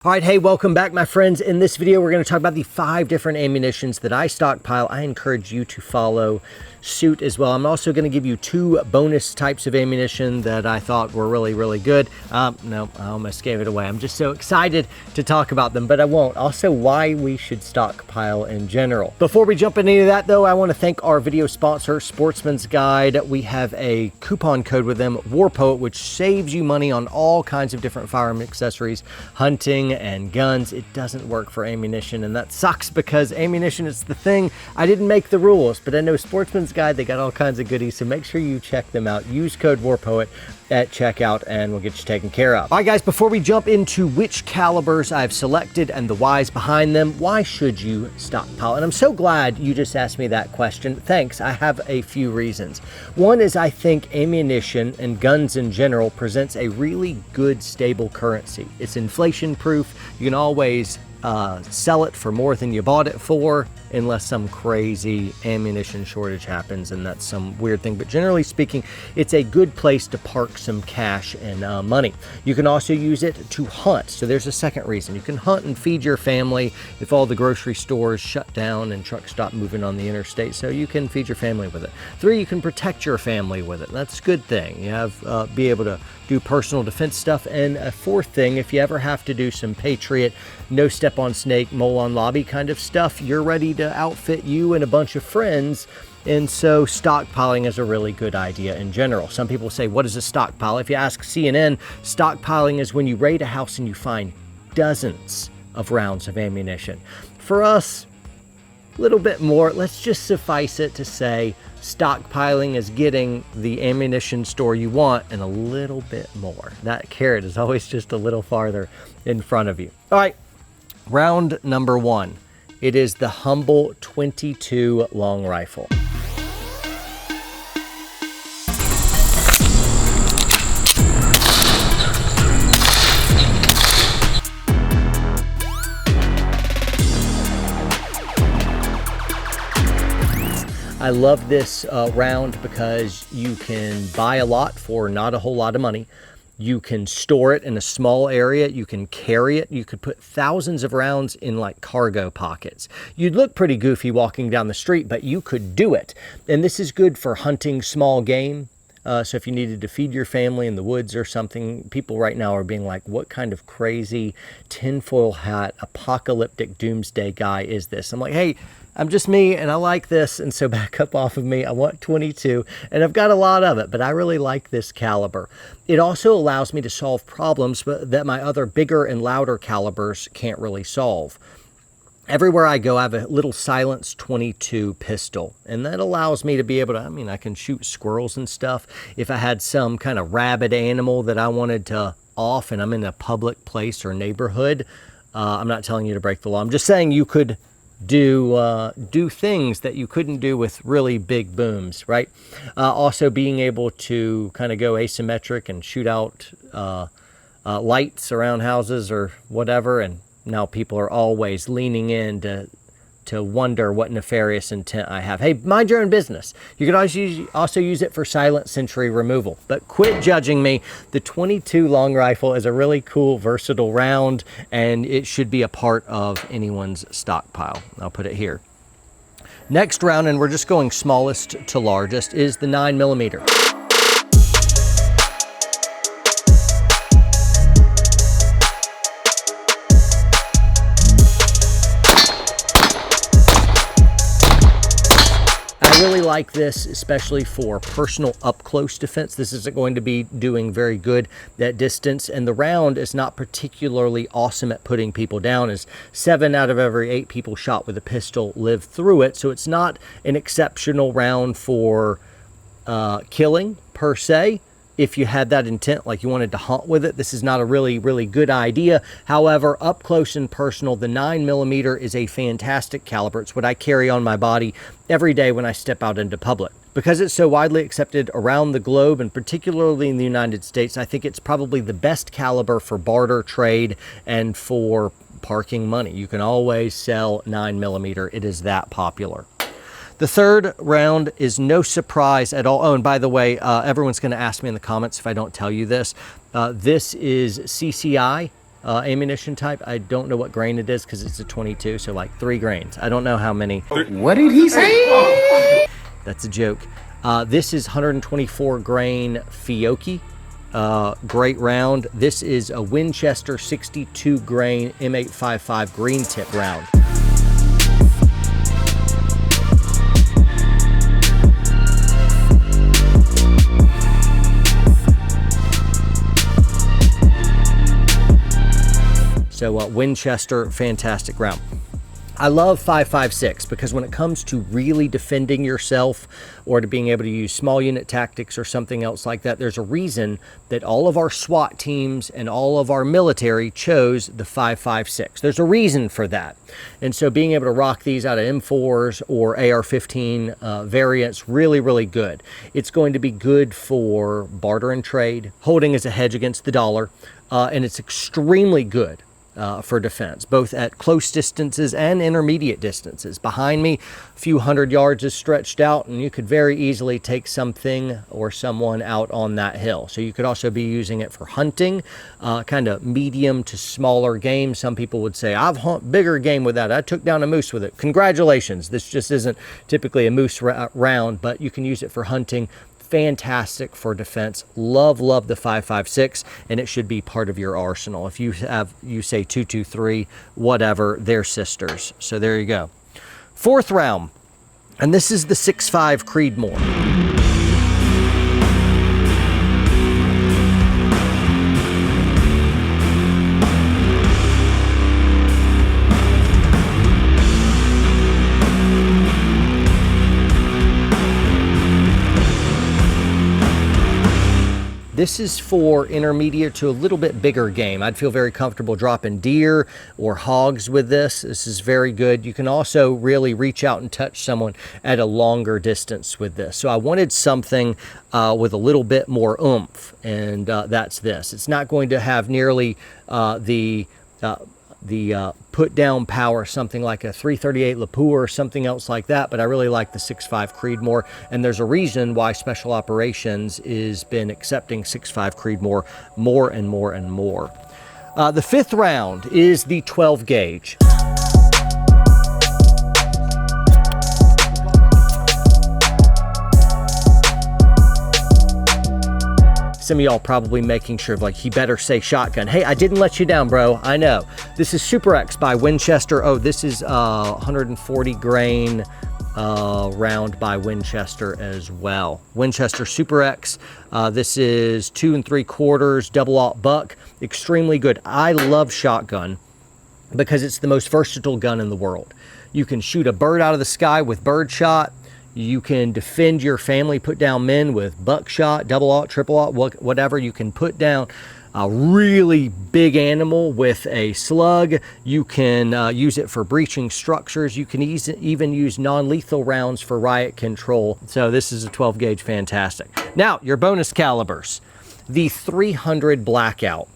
All right, hey, welcome back, my friends. In this video, we're going to talk about the 5 different ammunitions that I stockpile. I encourage you to follow suit as well. I'm also going to give you 2 bonus types of ammunition that I thought were really good. No, I almost gave it away. I'm just so excited to talk about them, but I won't. Also, why we should stockpile in general. Before we jump into any of that, though, I want to thank our video sponsor, Sportsman's Guide. We have a coupon code with them, War Poet, which saves you money on all kinds of different firearm accessories, hunting, and guns. It doesn't work for ammunition, and that sucks because ammunition is the thing. I didn't make the rules, but I know Sportsman's Guide, they got all kinds of goodies, so make sure you check them out. Use code WARPOET at checkout and we'll get you taken care of. All right, guys, before we jump into which calibers I've selected and the whys behind them, why should you stockpile? And I'm so glad you just asked me that question. Thanks. I have a few reasons. One is I think ammunition and guns in general presents a really good, stable currency. It's inflation proof. You can always sell it for more than you bought it for, unless some crazy ammunition shortage happens, and that's some weird thing. But generally speaking, it's a good place to park some cash and money. You can also use it to hunt. So there's a second reason. You can hunt and feed your family if all the grocery stores shut down and trucks stop moving on the interstate. So you can feed your family with it. 3, you can protect your family with it. That's a good thing. You have be able to do personal defense stuff. And a 4th thing, if you ever have to do some Patriot, no step on snake, mole on lobby kind of stuff, you're ready to outfit you and a bunch of friends. And so stockpiling is a really good idea in general. Some people say, what is a stockpile? If you ask CNN, stockpiling is when you raid a house and you find dozens of rounds of ammunition. For us, a little bit more. Let's just suffice it to say stockpiling is getting the ammunition store you want and a little bit more. That carrot is always just a little farther in front of you. All right, round number 1. It is the humble 22 long rifle. I love this round because you can buy a lot for not a whole lot of money. You can store it in a small area. You can carry it. You could put thousands of rounds in like cargo pockets. You'd look pretty goofy walking down the street, but you could do it. And this is good for hunting small game. So if you needed to feed your family in the woods or something, people right now are being like, what kind of crazy tinfoil hat, apocalyptic doomsday guy is this? I'm like, hey, I'm just me and I like this. And so back up off of me. I want 22 and I've got a lot of it, but I really like this caliber. It also allows me to solve problems that my other bigger and louder calibers can't really solve. Everywhere I go, I have a little silenced 22 pistol, and that allows me to be able to, I can shoot squirrels and stuff. If I had some kind of rabid animal that I wanted to off and I'm in a public place or neighborhood, I'm not telling you to break the law. I'm just saying you could do things that you couldn't do with really big booms, right? Also being able to kind of go asymmetric and shoot out lights around houses or whatever, and now people are always leaning in to wonder what nefarious intent I have. Hey, mind your own business. You could also use it for silent sentry removal, but quit judging me. The 22 long rifle is a really cool, versatile round, and it should be a part of anyone's stockpile. I'll put it here. Next round, and we're just going smallest to largest, is the 9mm. I really like this, especially for personal up-close defense. This isn't going to be doing very good at distance, and the round is not particularly awesome at putting people down, as 7 out of every 8 people shot with a pistol live through it, so it's not an exceptional round for killing, per se. If you had that intent, like you wanted to hunt with it, this is not a really good idea. However, up close and personal, the 9mm is a fantastic caliber. It's what I carry on my body every day when I step out into public. Because it's so widely accepted around the globe, and particularly in the United States, I think it's probably the best caliber for barter trade and for parking money. You can always sell 9mm. It is that popular. The third round is no surprise at all. Oh, and by the way, everyone's going to ask me in the comments if I don't tell you this. This is CCI. ammunition type. I don't know what grain it is because it's a 22, so like 3 grains. I don't know how many. What did he say? That's a joke. This is 124 grain Fiocchi. Great round. This is a Winchester 62 grain M855 green tip round. So Winchester, fantastic round. I love 5.56 because when it comes to really defending yourself or to being able to use small unit tactics or something else like that, there's a reason that all of our SWAT teams and all of our military chose the 5.56. There's a reason for that. And so being able to rock these out of M4s or AR-15 variants, really, really good. It's going to be good for barter and trade, holding as a hedge against the dollar, and it's extremely good for defense, both at close distances and intermediate distances. Behind me, a few 100 yards is stretched out, and you could very easily take something or someone out on that hill. So you could also be using it for hunting, kind of medium to smaller game. Some people would say, I've hunted bigger game with that. I took down a moose with it. Congratulations. This just isn't typically a moose round, but you can use it for hunting. Fantastic for defense. Love the 5.56, and it should be part of your arsenal. If you say 223, whatever, they're sisters. So there you go. 4th round, and this is the 6.5 Creedmoor. This is for intermediate to a little bit bigger game. I'd feel very comfortable dropping deer or hogs with this. This is very good. You can also really reach out and touch someone at a longer distance with this. So I wanted something with a little bit more oomph, and that's this. It's not going to have nearly the put down power, something like a 338 Lapua or something else like that, but I really like the 6.5 Creedmoor, and there's a reason why Special Operations has been accepting 6.5 Creedmoor more and more and more. The 5th round is the 12 gauge. Some of y'all probably making sure, like, he better say shotgun. Hey, I didn't let you down, bro. I know. This is Super X by Winchester. Oh, this is 140 grain round by Winchester as well. Winchester Super X. This is 2 3/4 double-aught buck. Extremely good. I love shotgun because it's the most versatile gun in the world. You can shoot a bird out of the sky with birdshot. You can defend your family, put down men with buckshot, double-aught, triple-aught, whatever. You can put down a really big animal with a slug. You can use it for breaching structures. You can even use non-lethal rounds for riot control. So this is a 12 gauge, fantastic. Now, your bonus calibers. The 300 Blackout.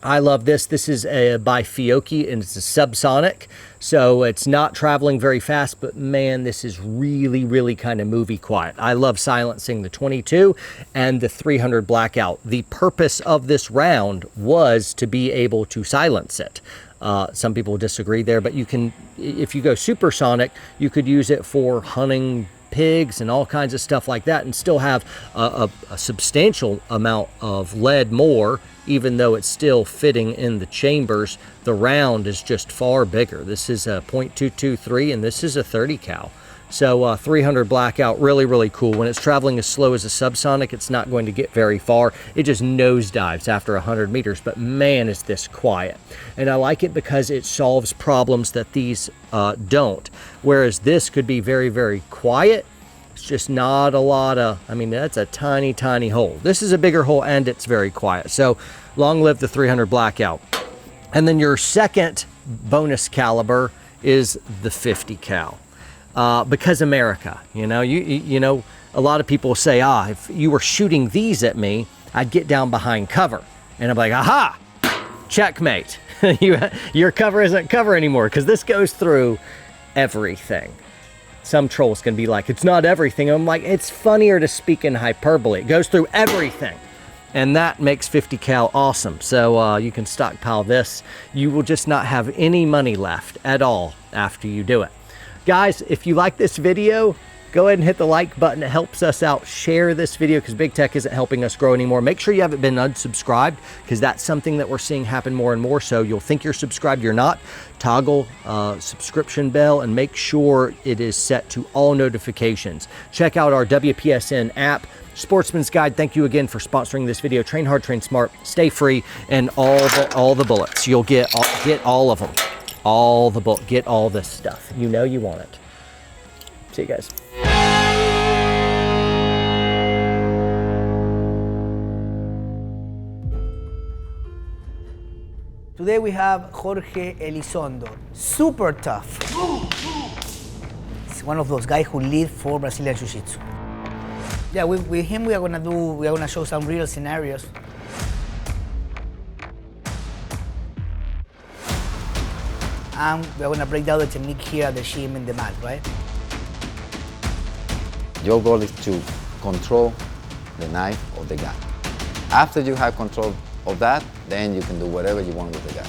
I love this. This is by Fiocchi, and it's a subsonic, so it's not traveling very fast, but man, this is really, really kind of movie quiet. I love silencing the 22 and the 300 Blackout. The purpose of this round was to be able to silence it. Some people disagree there, but you can, if you go supersonic, you could use it for hunting pigs and all kinds of stuff like that and still have a substantial amount of lead more, even though it's still fitting in the chambers. The round is just far bigger. This is a .223 and this is a 30 cal. So 300 Blackout, really, really cool. When it's traveling as slow as a subsonic, it's not going to get very far. It just nosedives after 100 meters, but man, is this quiet. And I like it because it solves problems that these don't. Whereas this could be very, very quiet. It's just not a lot of, I mean, that's a tiny, tiny hole. This is a bigger hole and it's very quiet. So long live the 300 Blackout. And then your second bonus caliber is the 50 cal. Because America, you know, a lot of people say, if you were shooting these at me, I'd get down behind cover. And I'm like, aha, checkmate. Your cover isn't cover anymore, because this goes through everything. Some trolls can be like, it's not everything. I'm like, it's funnier to speak in hyperbole. It goes through everything. And that makes 50 cal awesome. So you can stockpile this. You will just not have any money left at all after you do it. Guys, if you like this video, go ahead and hit the like button. It helps us out. Share this video because big tech isn't helping us grow anymore. Make sure you haven't been unsubscribed because that's something that we're seeing happen more and more. So you'll think you're subscribed, you're not. Toggle subscription bell and make sure it is set to all notifications. Check out our WPSN app. Sportsman's Guide, thank you again for sponsoring this video. Train hard, train smart, stay free, and all the bullets. You'll get all of them. Get all this stuff. You know you want it. See you guys. Today we have Jorge Elizondo, super tough. He's one of those guys who live for Brazilian Jiu-Jitsu. Yeah, with him we are gonna show some real scenarios. And we're gonna break down the technique here at the gym in the mat, right? Your goal is to control the knife or the gun. After you have control of that, then you can do whatever you want with the gun.